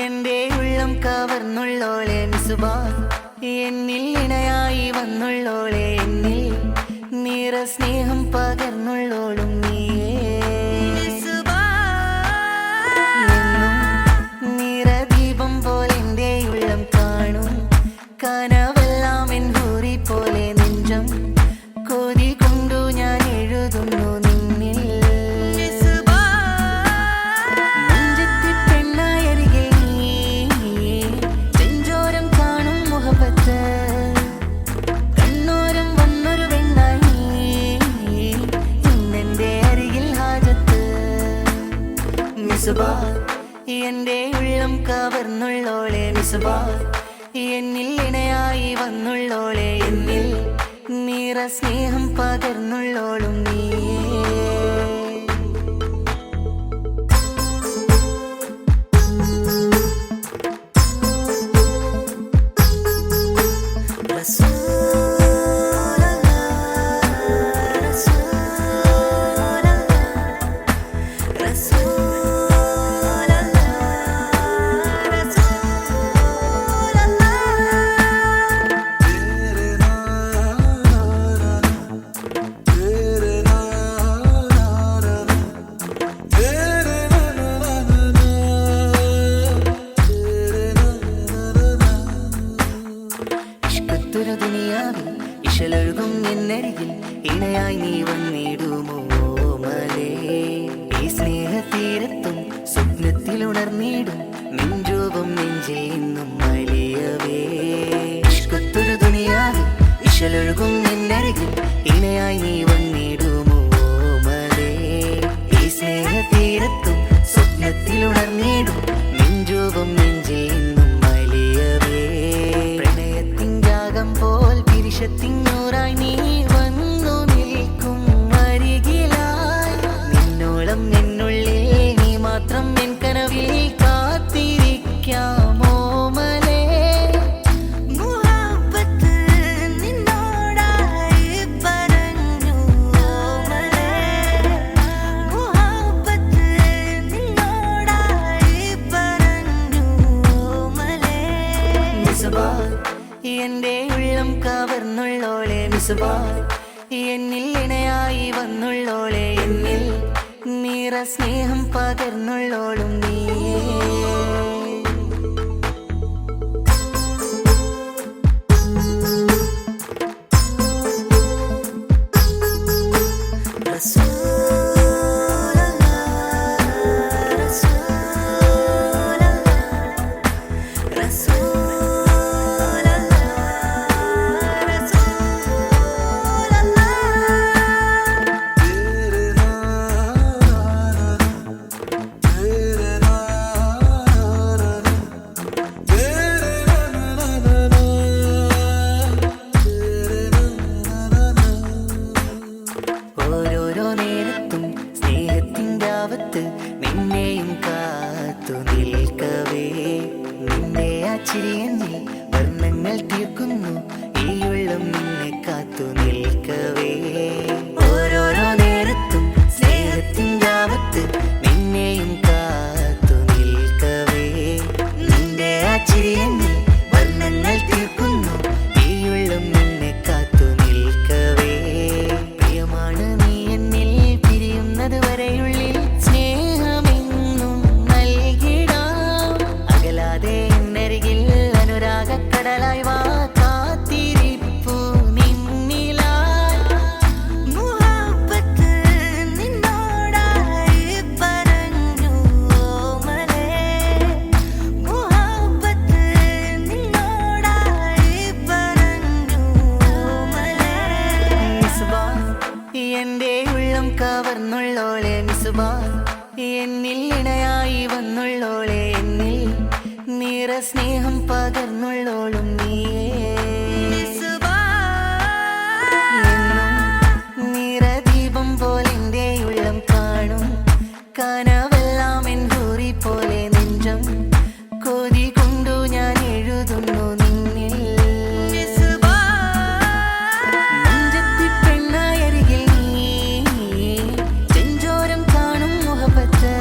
എന്റെ ഉള്ളം കവർന്നുള്ളോളെ മിസുബാ, എന്നിൽ ഇണയായി വന്നുള്ളോളെ, എന്നിൽ നിറ സ്നേഹം പകർന്നുള്ളോളും നീയേ മിസുബാ. എന്നും നിറദീപം പോലെ എന്റെ ഉള്ളം കാണും, കനവെല്ലാം എൻ ഹൂറി പോലെ നെഞ്ചം കൊതി കൊണ്ടു ഞാൻ എഴുതുന്നു നിന്നിൽ. മിസുബാ, എന്റെ ഉള്ളം കവർന്നുള്ളോളെ മിസുബാ, എന്നിൽ ഇണയായി വന്നുള്ളോളെ, എന്നിൽ നിറ സ്നേഹം പകർന്നുള്ളോളും നീയേ. ദുനിയാവിൽ ഇശലൊഴുകും എന്നരികിൽ ഇണയായി നീ വന്നിടുമോ മലേ. ഈ സ്നേഹതീരത്തും സ്വപ്നത്തിൽ ഉണർന്നിടും നെഞ്ചോപം നെഞ്ചിൽ നിന്നും മലിയവേ. ഇഷ്കത്തൊരു ദുനിയാവിൽ ഇശലൊഴുകും എന്നരികിൽ ഇണയായി നീ വന്നിടുമോ മലേ. ഈ സ്നേഹതീരത്തും സ്വപ്നത്തിൽ ഉണർന്നിടും നെഞ്ചോപം നെഞ്ചിൽ നിന്നും മലിയവേ. പോൽ പിരിശത്തിങ്ങൂറായി നീ വന്നു നിൽക്കും അരികിലായി, നിന്നോളം എന്നുള്ളിൽ നീ മാത്രം എൻ കനവിൽ കാത്തിരിക്കാമോ മലേ. മുഹബ്ബത്ത് നിന്നോടായി പറഞ്ഞു മലേ, മുഹബ്ബത്ത് നിന്നോടായി പറഞ്ഞു മലേ. മിസുബാ, എന്റെ ഉള്ളം കവർന്നുള്ളോളെ മിസുബാ, എന്നിൽ ഇണയായി വന്നുള്ളോളെ, എന്നിൽ നിറ സ്നേഹം പകർന്നുള്ളോളും നീയേ. നിന്നെയും കാത്തു നിൽക്കവേ, നിന്നെ ആ ചിരിയെന്നിൽ വർണ്ണങ്ങൾ തീർക്കുന്നു, ഈ ഉള്ളം നിന്നെ കാത്തു നിൽക്കവേ. ഓരോരോ നേരത്തും സ്നേഹത്തിൻ്റെ ആവത്ത് നിന്നെയും കാത്തു നിൽക്കവേ, നിന്റെ ആ ചിരിയെന്നിൽ വർണ്ണങ്ങൾ തീർക്കുന്നു, ഈ ഉള്ളം നിന്നെ കാത്തു നിൽക്കവേ. പ്രിയമാണ് നീ എന്നിൽ പിരിയുന്നത് വരെയുള്ളിൽ കടലായി വാ കാത്തിരിപ്പു നിന്നിലായി. മുഹബ്ബത്ത് നിന്നോടായി പറഞ്ഞു മലേ, മുഹബ്ബത്ത് നിന്നോടായി പറഞ്ഞു മലേ. മിസുബാ, എന്റെ ഉള്ളം കവർന്നുള്ളോളെ മിസുബാ, എന്നിൽ ഇണയായി വന്നുള്ളോളെ, എന്നിൽ നിറ സ്നേഹം പകർന്നുള്ളോളും നീയേ മിസുബാ. എന്നും നിറദീപം പോലെ എന്റെ ഉള്ളം കാണും, കനവെല്ലാം എൻ ഹൂറി പോലെ നെഞ്ചം കൊതി കൊണ്ടു ഞാൻ എഴുതുന്നു നിന്നിൽ. നെഞ്ചത്തി പെണ്ണായി അരികിൽ നീ ചെഞ്ചോരം കാണും മുഹബത്ത്,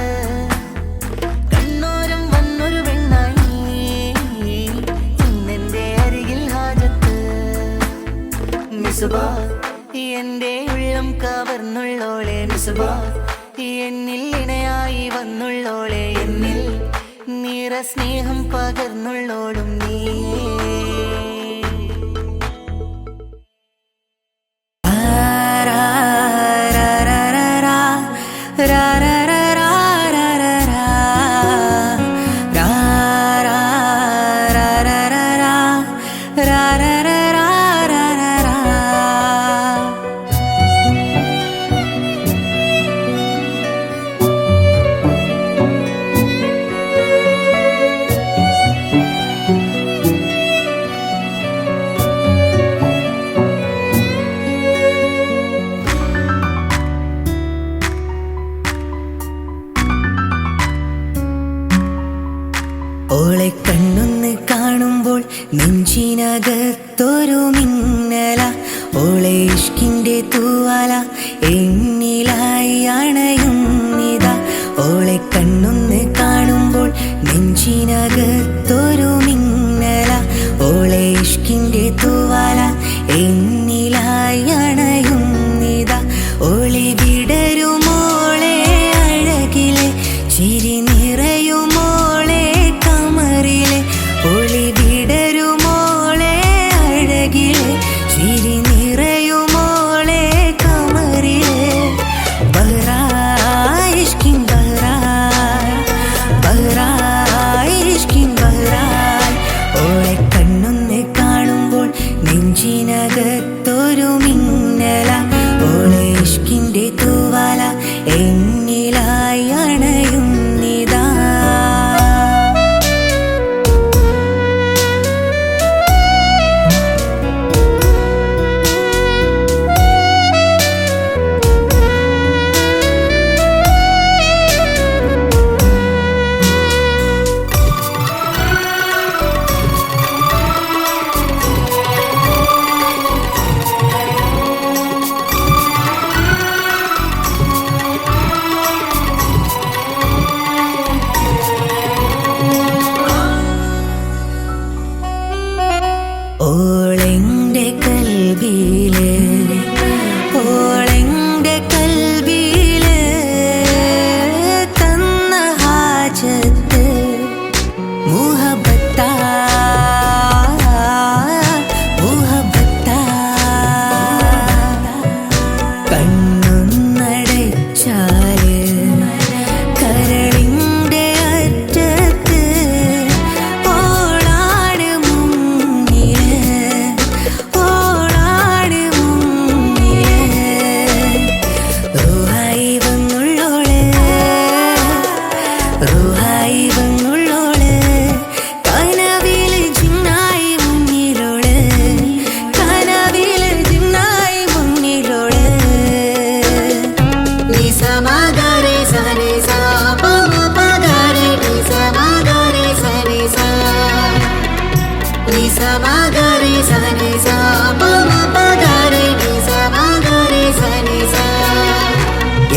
കണ്ണോരം വന്നൊരു പെണ്ണായി നുസുബാ എന്റെ ഉള്ളം കവർന്നുള്ളോളെ നുസുബാ എന്നിൽ ഇണയായി വന്നുള്ളോളെ എന്നിൽ നിറ സ്നേഹം പകർന്നുള്ളോളും നീയേ ഓളെ കണ്ണൊന്ന് കാണുമ്പോൾ നെഞ്ചിനകത്തൊരു മിന്നല ഓളെ ഇഷ്കിൻ്റെ തൂവാല എന്നിലായി അണയുന്നിതാ ഓളെ കണ്ണൊന്ന് കാണുമ്പോൾ നെഞ്ചിനകത്തൊരു മിന്നല ഓളെ ഇഷ്കിൻ്റെ തൂവാല എന്നിലായി അണയുന്നിതാ ഓളി വിടരുമോളെ അഴകിലെ ചിരി നിറയുമോളെ ഒളി വിടരുമോളെ അഴകിലെ ചിരി നിറയുമോളെ കമറിലെ ബഹ്റായിഷ്കിൻ ബഹ്റായിഷ്കിൻ ബഹ്റായ് ഓളെ കണ്ണൊന്ന് കാണുമ്പോൾ നെഞ്ചിനകത്തൊരു മിന്നല ഓളെ ഇഷ്കിൻ്റെ തൂവാല എന്നിലായി അണയുന്നിതാ ഓളെൻ്റെ കൽബിലെ ഓളെൻ്റെ കൽബിലെ തന്ന ഹാജത്ത് മുഹബത്താ മുഹബത്താ കണ്ണൊന്നടച്ചാല് കരളിൻ്റെ അറ്റത്ത് ഓളാട് മുങ്ങില് ഓളാട് മുങ്ങില് റൂഹായി വന്നുള്ളോള് റൂഹായി വന്നുള്ളോള് കനവില് ജിന്നായി മുന്നിലോള് കനവില് ജിന്നായി മുന്നിലോള് നീ സമാഗരെ സനെ സാ പമ പഗരെ നീ സമാഗരെ സനെ സാ നീ സമാഗരെ സനെ സാ പമ പഗരെ നീ സമാഗരെ സനെ സാ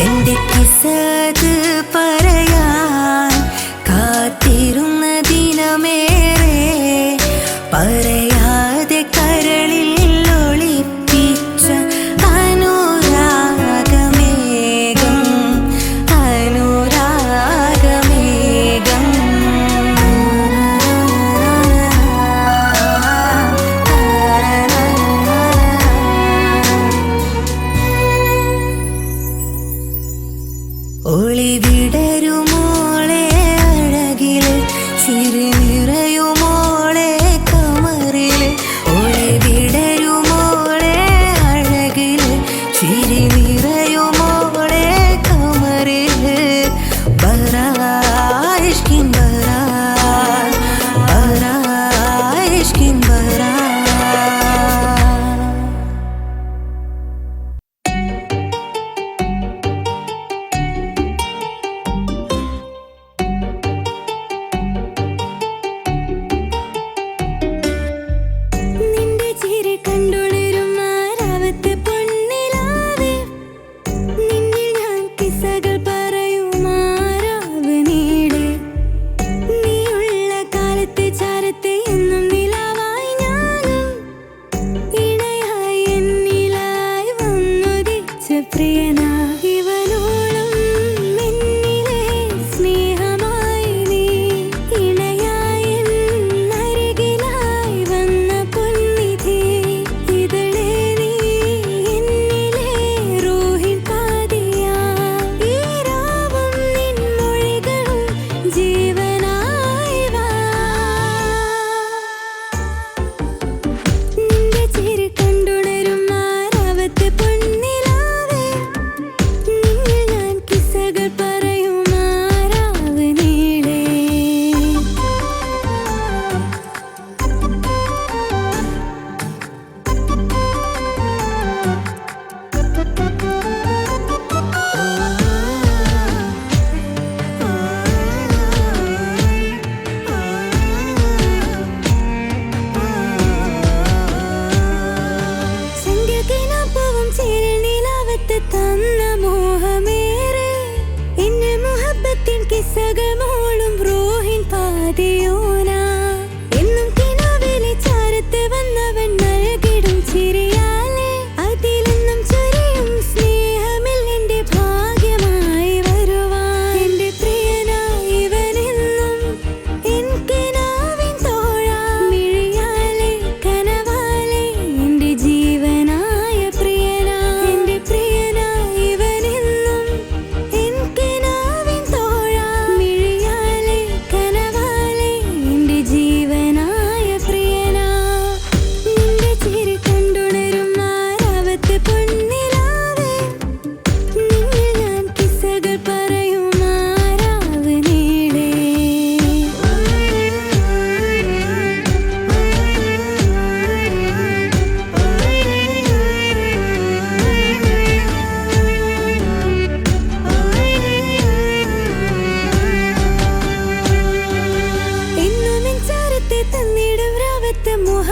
എന്റെ കിസ്സത് പറയാൻ കാത്തിരുന്ന ദിനമേറെ പറയാതെ കരളിൽ ഒളിപ്പിച്ച അനുരാഗമേഘം അനുരാഗമേഘം ഒളി വിടരുമോളെ അഴകില് ചിരി നിറയുമോളെ കമറില് ഒളി വിടരുമോളെ അഴകില് ചിരി നിറയുമോളെ കമറില് ബഹ്റായിഷ്കിൻ ബഹ്റായിഷ്കിൻ ബഹ്റാ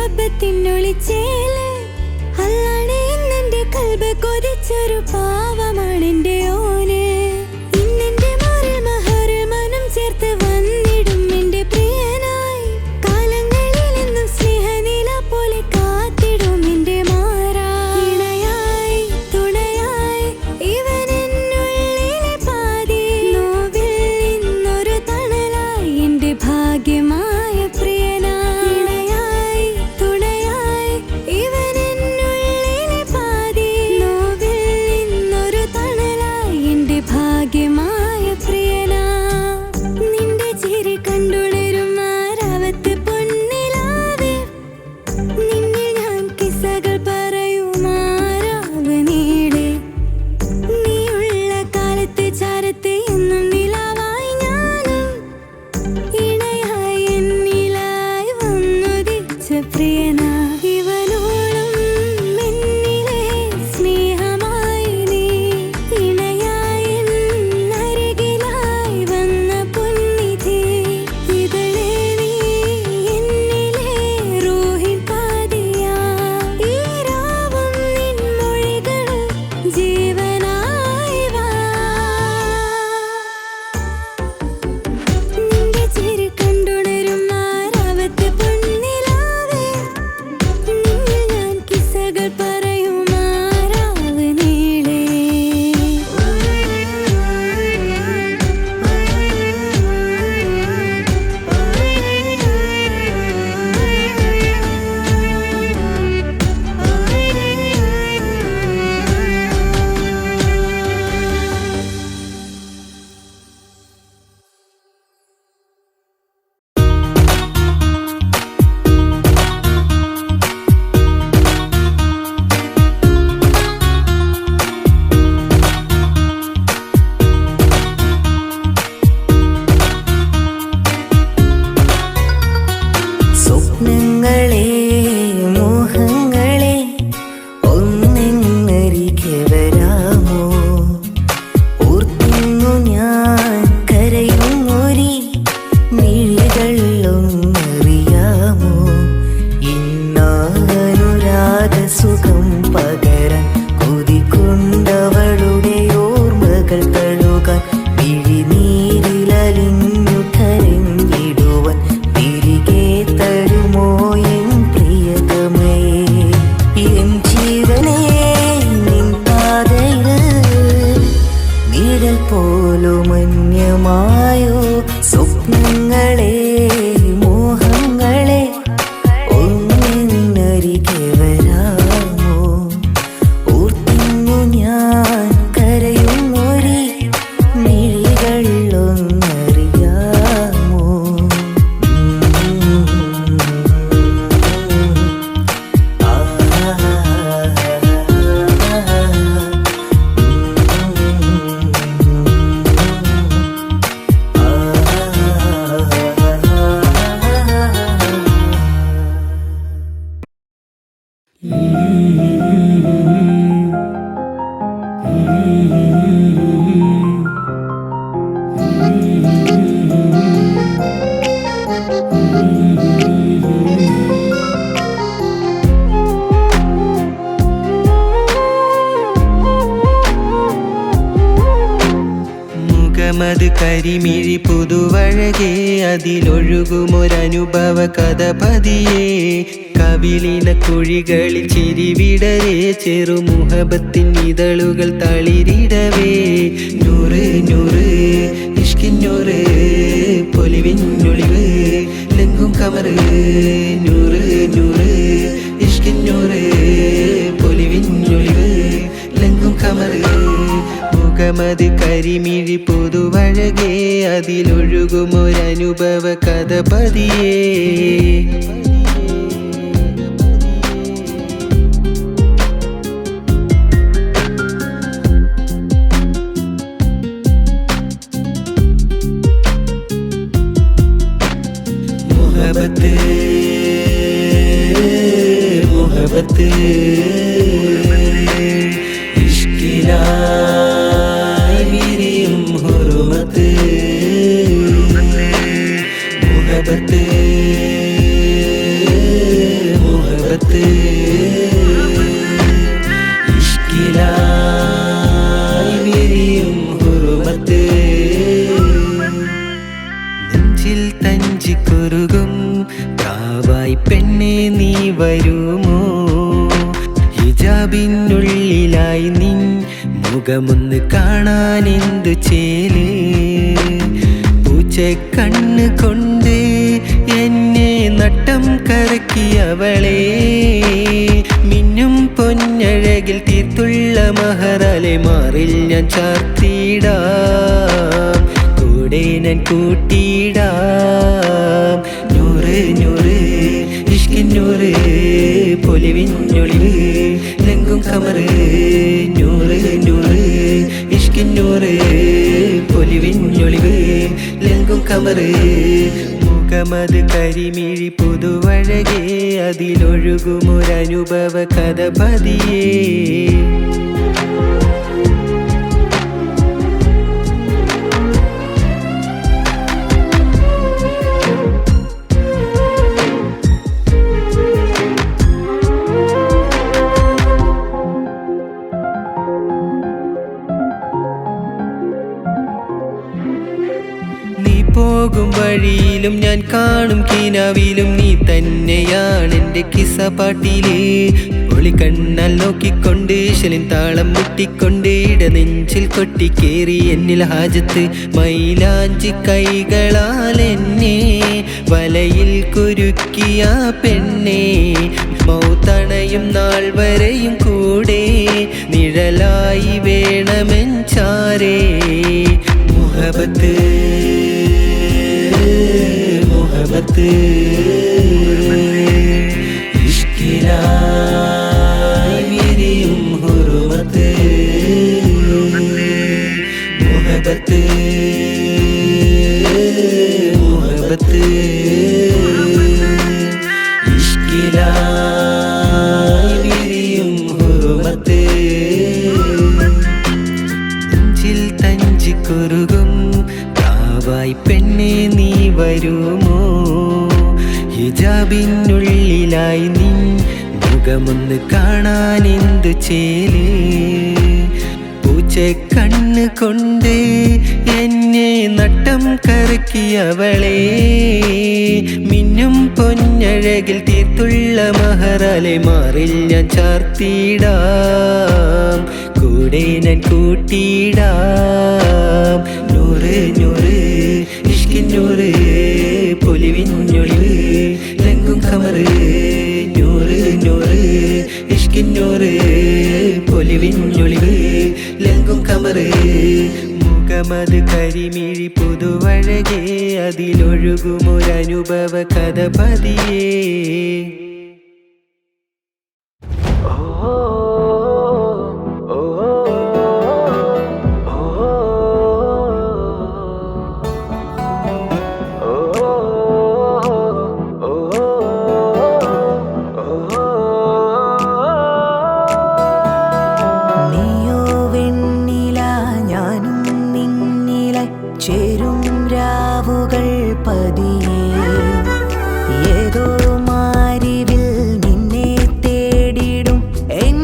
മുഹബത്തിനൊളിച്ചേല് അല്ലാണെ ഇന്നെന്റെ കൽബ് കൊതിച്ചൊരു പാവമാണെന്റെ ഓന്. ഇന്നെന്റെ മാറിൽ മഹറിൽ മനം ചേർത്ത് വന്നിടും എന്റെ പ്രിയനായി. കാലങ്ങളിൽ എന്നും സ്നേഹനില പോലെ കാത്തിടും എന്റെ മാറാ. ഇണയായി തുണയായി ഇവൻ എന്നുള്ളിലെ പാതി. നോവിൽ ഇന്നൊരു തണലായി എന്റെ ഭാഗ്യമായ പ്രിയനായി. ഇണയായി തുണയായി ഇവൻ എന്നുള്ളിലെ പാതി. നോവിൽ ഇന്നൊരു തണലായി എന്റെ ഭാഗ്യമായ പ്രിയനാ. നിന്റെ ചിരി കണ്ടുണരും ആരാവത്ത് പൊന്നിലാവേ. നിന്നിൽ ഞാൻ കിസ്സകൾ പറയുമാരാവ് നീളെ. നീയുള്ള കാലത്ത് ചാരത്ത് എന്നും നിലാവായി ഞാനും. ഇണയായി എന്നിലായി വന്നുദിച്ച പ്രിയനാ. ഇവനോളം എന്നിലെ സ്നേഹമായി നീ. ഇണയായി എന്നരികിലായി വന്ന പൊന്നിധി. ഇതളേ നീ എന്നിലെ റൂഹിൻ പാതിയാ. ഈ രാവും നിൻ മൊഴികൾ ജീവനായി വാ. നിന്റെ ചിരി കണ്ടുണരും ആരാവത്ത് പൊന്നിലാവേ. നിന്നിൽ ഞാൻ കിസ്സകൾ പറയുമാരാവ് നീളെ. സ്വപ്നങ്ങളെ മോഹങ്ങളെ ഒന്നെന്നരികെ വരാമോ? ഓർക്കുന്നു ഞാൻ കരയുന്നൊരി മിഴികളൊന്നറിയാമോ? ഇന്നാനുരാഗ സുഖം പകരാൻ കൊതിക്കൊണ്ടവളുടെ ഓർമ്മകൾ തഴുകാൻ മിഴിനീരിലലിഞ്ഞു കരഞ്ഞിടുവാൻ തിരികെ തരുമോ എൻ പ്രിയതമേ? എൻ ജീവനേ നിൻ പാതയിൽ നിഴൽ പോലും അന്യമായോ? സ്വപ്നങ്ങളെ മോഹങ്ങളെ ഒന്നെന്നരികെ വരാമോ? ഓർക്കുന്നു ഞാൻ കരയുന്നൊരി മിഴികളൊന്നറിയാമോ? മുഖമത് കരിമിഴി പുതുവഴകേ. അതിലൊഴുകുമൊരനുഭവ കഥ പതിയേ. കവിളിന കുഴികളിൽ ചിരിവിടരേ. ചെറുമുഹബത്തിൻ ഇതളുകൾ തളിരിടവേ. നൂറ് നൂറ് ഇഷ്കിന്നൂറ് പൊലിവിന്നൊളിവ് ലെങ്കും കമറ്. നൂറ് നൂറ് ഇഷ്കിന്നൂറ് പൊലിവിന്നൊളിവ് ലെങ്കും കമറ്. മുഖമത് കരിമിഴി പുതുവഴകേ. അതിലൊഴുകുമൊരനുഭവ കഥ പതിയേ. മുഹബത്ത് മുഹബത്ത് ഇഷ്കിലായി വിരിയും ഹുറുമത്ത്. മുഹബത്ത് കുറുകും പ്രാവായി പെണ്ണെ നീ വരുമോ? ഹിജാബിനുള്ളിലായി നിൻ മുഖമൊന്ന് കാണാൻ എന്തു ചേല്? പൂച്ചക്കണ്ണ് കൊണ്ട് എന്നെ നട്ടം കറക്കിയവളെ, മിന്നും പൊന്നഴകിൽ തീർത്തുള്ള മഹറാലെ മാറിൽ ഞാൻ ചാർത്തിടാം, കൂടെ ഞാൻ കൂട്ടിയിടാം. നൂറ് നൂറ് ഇഷ്കിന്നൂറ് പൊലിവിഞ്ഞൊളിവ് ലങ്കും കമറ്. നൂറ് നൂറ് ഇഷ്കിന്നൂറ് പൊലിവിഞ്ഞൊളിവ് ലങ്കും കമറ്. മുഖമത് കരിമിഴി പുതുവഴകേ, അതിലൊഴുകുമൊരനുഭവ കഥ പതിയേ. പോകും വഴിയിലും ഞാൻ കാണും കിനാവിലും നീ തന്നെയാണെൻ്റെ കിസ്സപ്പാട്ടില്. ഒളിക്കണ്ണാൽ നോക്കിക്കൊണ്ട് ശലിൻ താളം മുട്ടിക്കൊണ്ട് ഇടനെഞ്ചിൽ കൊട്ടിക്കേറി എന്നിൽ ഹാജത്ത്. മൈലാഞ്ചി കൈകളാൽ എന്നെ വലയിൽ കുരുക്കിയ പെണ്ണെ, മൗത്തണയും നാൾ വരെയും കൂടെ നിഴലായി വേണമെൻ ചാരേ. മുഹബത്ത് മുഹബത്ത് ഇഷ്കിലായി വിരിയും ഹുറുമത്ത്. മുഹബത്ത് മുഹബത്ത് ഇഷ്കിലായി വിരിയും ഹുറുമത്ത്. നെഞ്ചിൽ തഞ്ചിക്കുറുകും പ്രാവായി പെണ്ണെ നീ വരുമോ? ഹിജാബിനുള്ളിലായി നിൻ മുഖമൊന്ന് കാണാൻ എന്തു ചേല്? പൂച്ചക്കണ്ണ് കൊണ്ട് എന്നെ നട്ടം കറക്കിയവളെ, മിന്നും പൊന്നഴകിൽ തീർത്തുള്ള മഹറാലെ മാറിൽ ഞാൻ ചാർത്തിടാം, കൂടെ ഞാൻ കൂട്ടിയിടാം. നൂറ് നൂറ് ഇഷ്കിന്നൂറ് പൊലിവിഞ്ഞൊളിവ് ലങ്കും കമറ്. നൂറ് നൂറ് ഇഷ്കിന്നൂറ് പൊലിവിഞ്ഞൊളിവ് ലങ്കും കമറ്. മുഖമത് കരിമിഴി പുതുവഴകേ, അതിലൊഴുകുമൊരനുഭവ കഥ പതിയേ. ചേരും രാവുകൾ പതിയെ, ഏതോ മാരിവിൽ നിന്നെ തേടിടും എൻ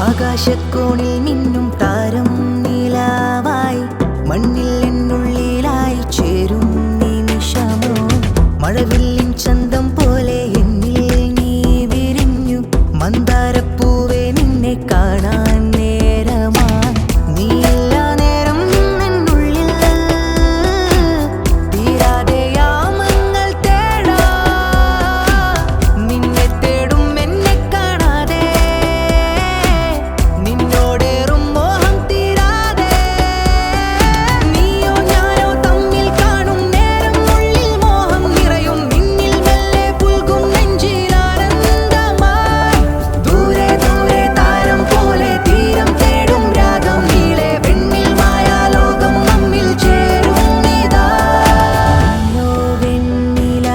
ആകാശക്കോണിൽ മിന്നും താരം നീലാവായി മണ്ണിൽ എന്നുള്ളിലായി ചേരും നിമിഷമോ മഴവില്ലിൻ ചന്തം പോലെ എന്നിൽ നീ വിരിഞ്ഞു മന്ദാരപ്പൂവേ നിന്നെ കാണാൻ നേരമായി നീയില്ല നേരം എന്നുള്ളിൽ തീരാതെ യാമങ്ങൾ തേടാ നിന്നെ തേടും എന്നെ കാണാതെ നിന്നോടേറും മോഹം തീരാതെ നീയോ ഞാനോ തമ്മിൽ കാണും നേരം ഉള്ളിൽ മോഹം നിറയും നിന്നിൽ മെല്ലെ പുൽകും നെഞ്ചിലാനന്ദമായി ദൂരെ ദൂരെ താരം പോലെ തീരം തേടും രാഗം നീളെ വെണ്ണിൽ മായാലോകം നമ്മിൽ ചേരും ഇതാ നീയോ വെണ്ണില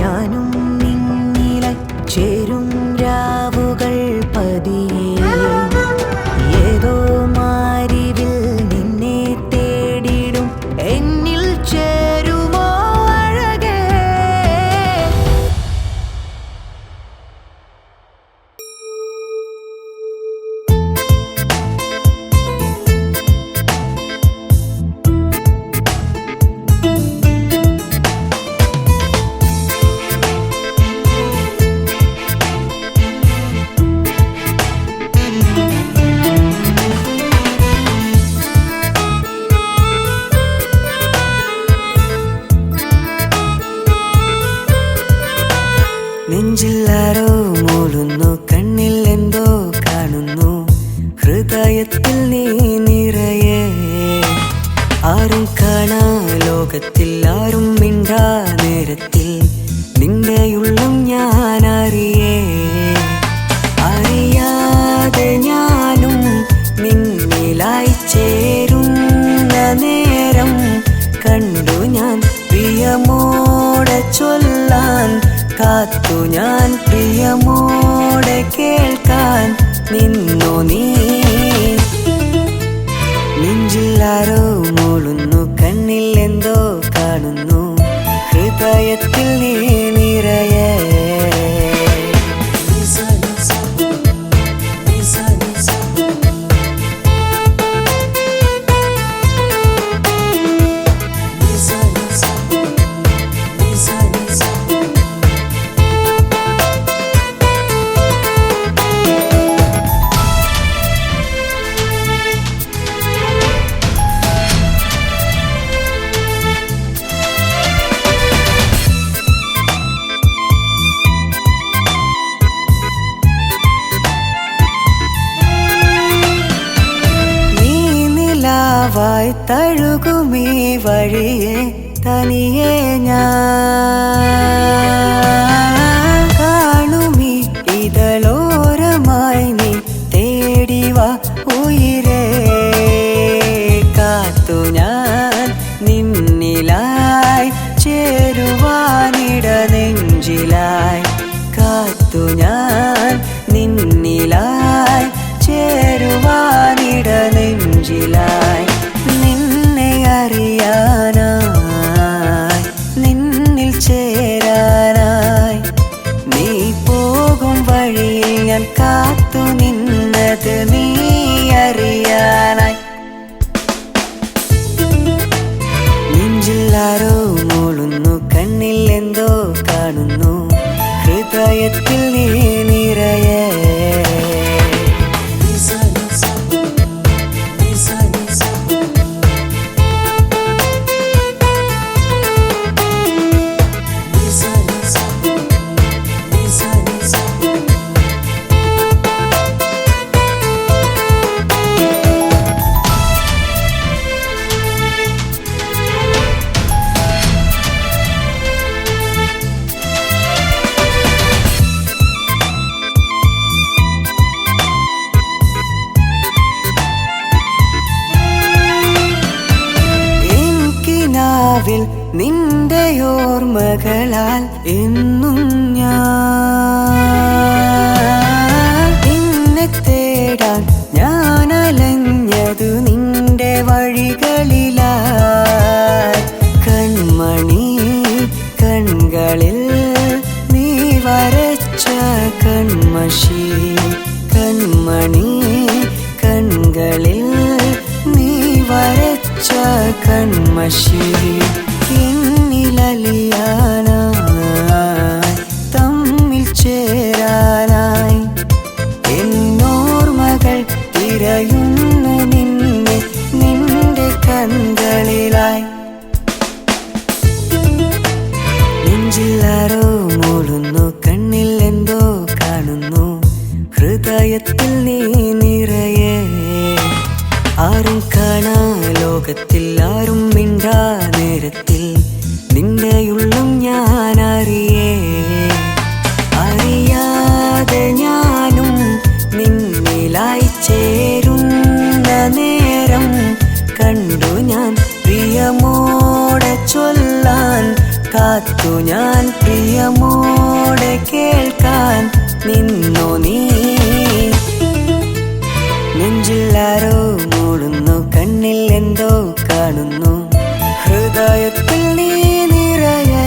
ഞാനും നിന്നിലായി ചേരും രാവുകൾ പതിയെ ഏതോ മാരിവിൽ നിന്നെ തേടിടും എന്നിൽ ചേരുമോ അഴകേ നെഞ്ചില്ലാരോ മൂളുന്നു കണ്ണിൽ എന്തോ കാണുന്നു ഹൃദയത്തിൽ നീ നിറയെ ആരും കാണാ ലോകത്തിൽ ആരും മിണ്ടാ നേരത്തിൽ നിന്റെ ഉള്ളം ഞാൻ അറിയാതെ ഞാനും നിന്നിലായി ചേരുന്ന നേരം കണ്ടു ഞാൻ പ്രിയമോടെ ചൊല്ലാൻ കാത്തു ഞാൻ പ്രിയമോടെ കേൾക്കാൻ നിന്നു നീ നെഞ്ചില്ലാരോ മൂളുന്നു കണ്ണിൽ എന്തോ കാണുന്നു ഹൃദയത്തിൽ നീ നിറയെ വായി തഴുകുമീ വഴിയെ തനിയെ ഞാൻ കാണുമീ ഇതളോരമായി നീ തേടിവാ ഉയിരേ കാത്തു ഞാൻ നിന്നിലായി ചേരുവാനിട നെഞ്ചിലായി കാത്തു ഞാൻ നിന്നിലായി ചേരുവാനിട നെഞ്ചിലായി നിന്നെ അറിയാനായി നിന്നിൽ ചേരാനായി നീ പോകും വഴിയിൽ ഞാൻ കാത്തു നിന്നത് നീ അറിയാനായി നെഞ്ചില്ലാരോ മൂളുന്നു കണ്ണിൽ എന്തോ കാണുന്നു ഹൃദയത്തിൽ നീ നിറയെ നിന്റെ ഓർമ്മകളാൽ എന്നും ഞാൻ നിന്നെ തേടാൻ ഞാൻ അലഞ്ഞതു നിന്റെ വഴികളിലായി കൺമണി കൺകളിൽ നീ വരച്ച കൺമഷി കൺമണി കണ്ണുകളിൽ നീ വരച്ച കൺമഷി എന്നിലലിയാനായി തമ്മിൽ ചേരാനായി എന്നോർമകൾ തിരയുന്നു നിന്നെ നിന്റെ കൺകളിലായി നെഞ്ചിലാരോ മൂളുന്നു കണ്ണിൽ എന്തോ കാണുന്നു ഹൃദയത്തിൽ നീ നിറയെ ആരും കാണാ ലോകത്തിൽ ആരും മിണ്ടാ നേരത്തിൽ നിന്റെയുള്ളും ഞാൻ അറിയാതെ ഞാനും നിന്നിലായി ചേരുന്ന നേരം കണ്ടു ഞാൻ പ്രിയമോടെ ചൊല്ലാൻ കാത്തു ഞാൻ പ്രിയമോടെ കേൾക്കാൻ നിന്നു നീ നെഞ്ചിലാരോ മൂടുന്നു കണ്ണിൽ എന്തോ കാണുന്നു ഹൃദയത്തിൽ നീ നിറയെ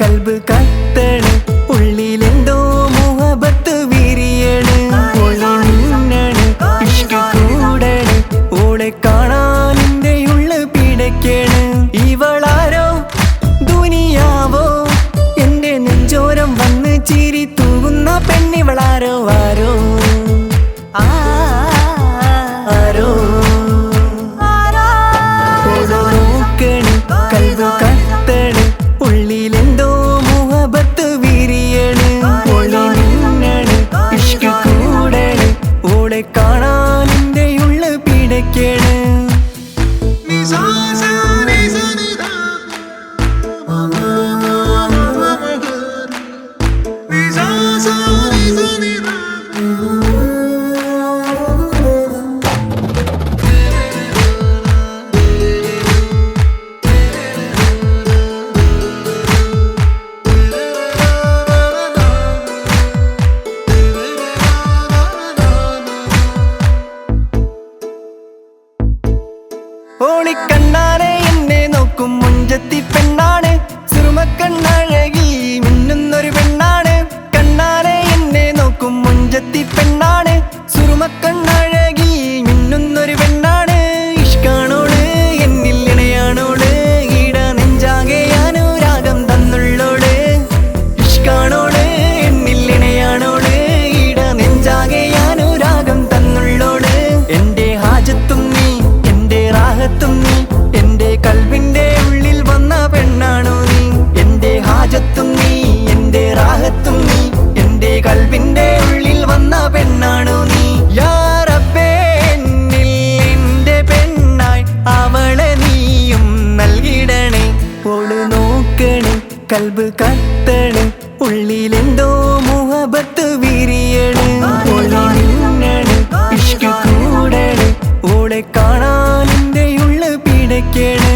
കൽബ് കത്തണ് ഉള്ളിലെന്തോ മുഹബത്ത് വിരിയണ് ഒളിമിന്നണ് ഇഷ്ക് കൂടണ് ഓളെ കാണാൻ എന്റെ ഉള്ളു പിടയ്ക്കണ് ഇവളാരോ ദുനിയാവോ എന്റെ നെഞ്ചോരം വന്ന് ചിരി തൂകുന്ന പെണ്ണിവളാരോ ആരോ ആരോ നോക്കണ് കൽബ് കത്തണ് ഉള്ളിലെന്തോ മുഹബത്ത് വിരിയണ് ഒളിമിന്നണ് ഇഷ്ക് കൂടണ് ഓളെ കാണാൻ എന്റെ ഉള്ളു പിടയ്ക്കണ് ഓളിക്കണ്ണാനെ എന്നെ നോക്കും മുഞ്ചത്തി പെണ്ണാണ് സുറുമക്കണ്ണഴകി മിന്നുന്നൊരു പെണ്ണാണ് കണ്ണാനെ എന്നെ നോക്കും മുഞ്ചത്തി പെണ്ണാണ് സുറുമക്കണ്ണഴകി മിന്നുന്നൊരു പെണ്ണാണ് ഇഷ്കാണോള് എന്നിൽ ഇണയാണോള് ഈട നെഞ്ചാകെ അനുരാഗം തന്നുള്ളോള് ഇഷ്കാണോള് എന്നിൽ ഇണയാണോള് ഈട നെഞ്ചാകെ അനുരാഗം തന്നുള്ളോള് എന്റെ ഹാജത്തും നീ എന്റെ റാഹത്തും നീ എന്റെ കൽബിന്റെ ഉള്ളിൽ വന്ന പെണ്ണാണോ നീ എന്റെ ഹാജത്തും നീ എന്റെ റാഹത്തും നീ എന്റെ കൽബിന്റെ ഉള്ളിൽ വന്ന പെണ്ണാണോ നീ യാ റബ്ബേ എന്നിൽ എന്റെ പെണ്ണായി അവളെ നീയും നൽകിടണേ ഓള് നോക്കണേ കൽബ് കത്തണ് ഉള്ളിലെന്തോ മുഹബത്ത് വിരിയണ് ഒളിമിന്നണ് ഇഷ്ക് കൂടണ് ഓളെ കാണാൻ എന്റെ ഉള്ളു പിടയ്ക്കണ്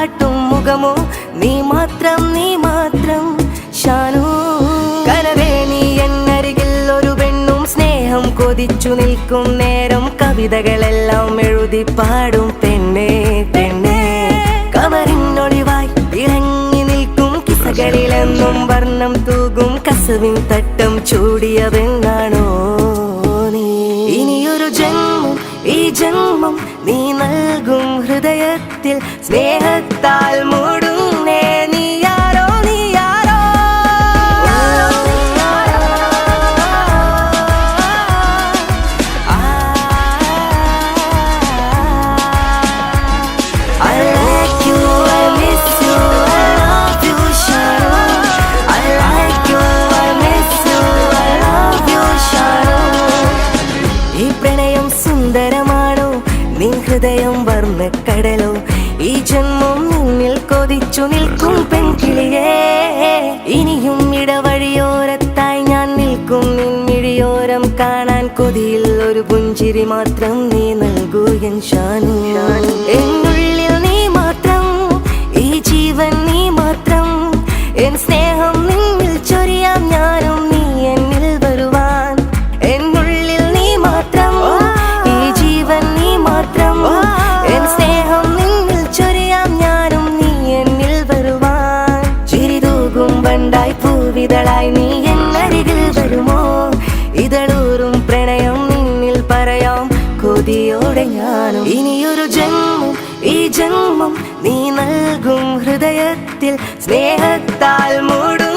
കാട്ടും മുഖമോ നീ മാത്രം ഷാനു. കനവേ നീ എന്നരികിൽ ഒരു പെണ്ണും സ്നേഹം കൊതിച്ചു നിൽക്കും നേരം കവിതകളെല്ലാം എഴുതി പാടും പെണ്ണേ കവറിനൊളിവായി ഇറങ്ങി നിൽക്കും കിസകളിലെന്നും വർണ്ണം തൂകും കസവിൻ തട്ടം ചൂടിയ പെണ്ണാണോ നീ. ഇനിയൊരു ജന്മം ഈ ജന്മം നീ നൽകും ഹൃദയത്തിൽ സ്നേഹത്താൽ മൂടുന്നേ നീയാരോ സുന്ദരമാണോ നിൻ ഹൃദയം വർണ്ണക്കടലോ ഈ ജന്മം നിന്നിൽ കൊതിച്ചു നിൽക്കും പെൺകിളിയേ. ഇനിയും ഇടവഴിയോരത്തായി ഞാൻ നിൽക്കും നിൻമിഴിയോരം കാണാൻ കൊതിയിൽ ഒരു പുഞ്ചിരി മാത്രം നീ നൽകൂ എൻ ഷാനു. എന്നുള്ളിൽ നീ മാത്രം ഈ ജീവൻ നീ മാത്രം എൻ സ്നേഹം നിന്നിൽ ചൊരിയാം ഞാനും നീ എന്നിൽ വരുവാൻ. എന്നുള്ളിൽ നീ മാത്രം ഈ ജീവൻ നീ മാത്രം എൻ സ്നേഹം നിന്നിൽ ചൊരിയാം ഞാനും നീ എന്നിൽ വരുവാൻ. ചിരിതൂകും വണ്ടായി പൂവിതളായി നീ എന്നരികിൽ വരുമോ ഇതളൂറും പ്രണയം നിന്നിൽ പറയാം കൊതിയോടെ ഞാനും. ഇനിയൊരു ജന്മം ഈ ജന്മം നീ നൽകും ഹൃദയത്തിൽ സ്നേഹത്താൽ മൂടും